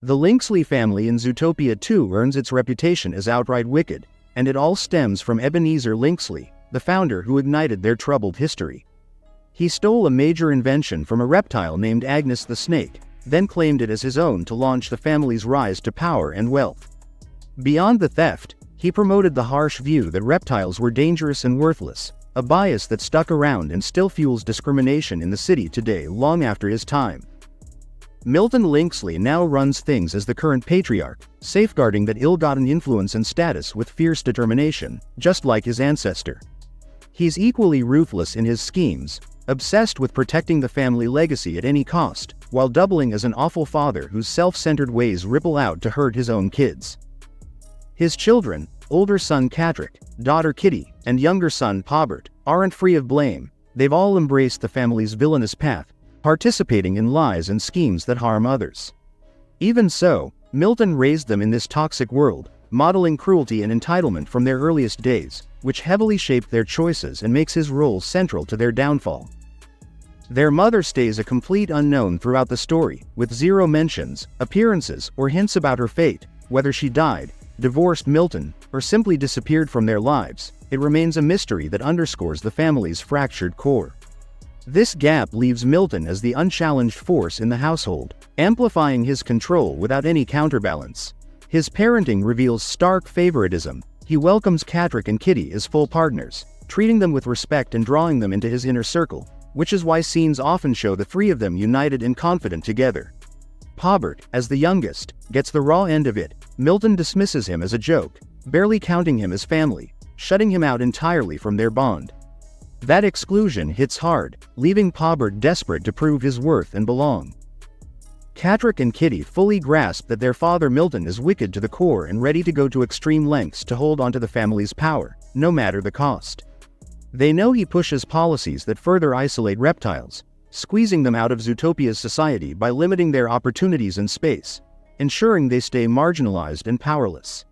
The Lynxley family in Zootopia 2 earns its reputation as outright wicked, and it all stems from Ebenezer Lynxley, the founder who ignited their troubled history. He stole a major invention from a reptile named Agnes the snake, then claimed it as his own to launch the family's rise to power and wealth. Beyond the theft, he promoted the harsh view that reptiles were dangerous and worthless, a bias that stuck around and still fuels discrimination in the city today long after his time. Milton Lynxley now runs things as the current patriarch, safeguarding that ill-gotten influence and status with fierce determination, just like his ancestor. He's equally ruthless in his schemes, obsessed with protecting the family legacy at any cost, while doubling as an awful father whose self-centered ways ripple out to hurt his own kids. His children, older son Catrick, daughter Kitty, and younger son Pobert, aren't free of blame. They've all embraced the family's villainous path, participating in lies and schemes that harm others. Even so, Milton raised them in this toxic world, modeling cruelty and entitlement from their earliest days, which heavily shaped their choices and makes his role central to their downfall. Their mother stays a complete unknown throughout the story, with zero mentions, appearances, or hints about her fate. Whether she died, divorced Milton, or simply disappeared from their lives, it remains a mystery that underscores the family's fractured core. This gap leaves Milton as the unchallenged force in the household, amplifying his control without any counterbalance. His parenting reveals stark favoritism. He welcomes Catrick and Kitty as full partners, treating them with respect and drawing them into his inner circle, which is why scenes often show the three of them united and confident together. Pobert, as the youngest, gets the raw end of it. Milton dismisses him as a joke, barely counting him as family, shutting him out entirely from their bond. That exclusion hits hard, leaving Pobert desperate to prove his worth and belong. Catrick and Kitty fully grasp that their father Milton is wicked to the core and ready to go to extreme lengths to hold onto the family's power, no matter the cost. They know he pushes policies that further isolate reptiles, squeezing them out of Zootopia's society by limiting their opportunities and space, ensuring they stay marginalized and powerless.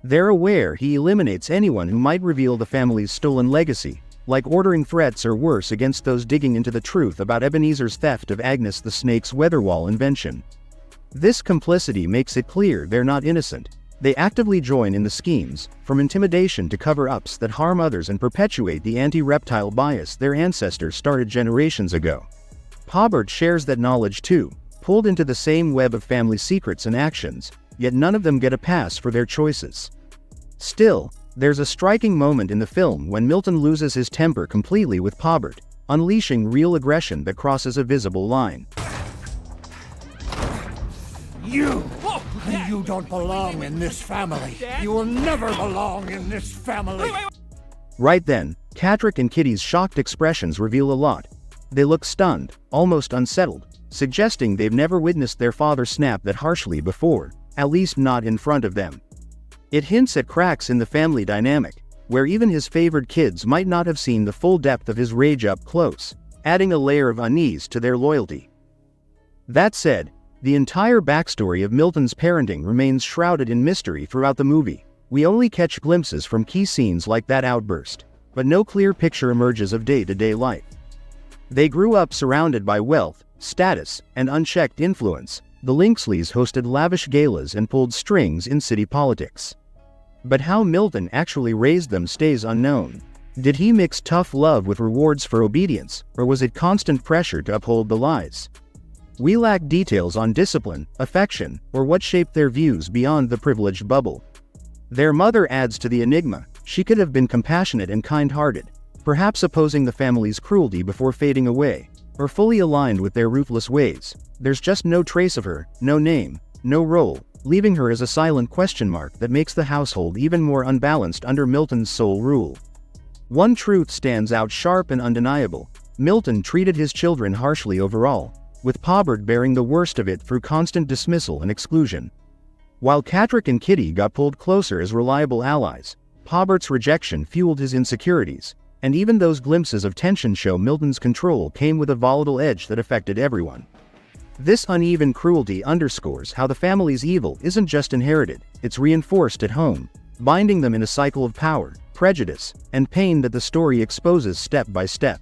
They're aware he eliminates anyone who might reveal the family's stolen legacy, like ordering threats or worse against those digging into the truth about Ebenezer's theft of Agnes the snake's weatherwall invention. This complicity makes it clear they're not innocent. They actively join in the schemes, from intimidation to cover-ups that harm others and perpetuate the anti-reptile bias their ancestors started generations ago. Pobert shares that knowledge too, pulled into the same web of family secrets and actions, yet none of them get a pass for their choices. Still, there's a striking moment in the film when Milton loses his temper completely with Pobert, unleashing real aggression that crosses a visible line. You don't belong in this family. You will never belong in this family. Right then, Catrick and Kitty's shocked expressions reveal a lot. They look stunned, almost unsettled, suggesting they've never witnessed their father snap that harshly before, at least not in front of them. It hints at cracks in the family dynamic, where even his favored kids might not have seen the full depth of his rage up close, adding a layer of unease to their loyalty. That said, the entire backstory of Milton's parenting remains shrouded in mystery throughout the movie. We only catch glimpses from key scenes like that outburst, but no clear picture emerges of day-to-day life. They grew up surrounded by wealth, status, and unchecked influence. The Lynxleys hosted lavish galas and pulled strings in city politics. But how Milton actually raised them stays unknown. Did he mix tough love with rewards for obedience, or was it constant pressure to uphold the lies? We lack details on discipline, affection, or what shaped their views beyond the privileged bubble. Their mother adds to the enigma. She could have been compassionate and kind-hearted, perhaps opposing the family's cruelty before fading away, or fully aligned with their ruthless ways. There's just no trace of her, no name, no role, leaving her as a silent question mark that makes the household even more unbalanced under Milton's sole rule. One truth stands out sharp and undeniable. Milton treated his children harshly overall, with Pobert bearing the worst of it through constant dismissal and exclusion. While Catrick and Kitty got pulled closer as reliable allies, Pobert's rejection fueled his insecurities, and even those glimpses of tension show Milton's control came with a volatile edge that affected everyone. This uneven cruelty underscores how the family's evil isn't just inherited, it's reinforced at home, binding them in a cycle of power, prejudice, and pain that the story exposes step by step.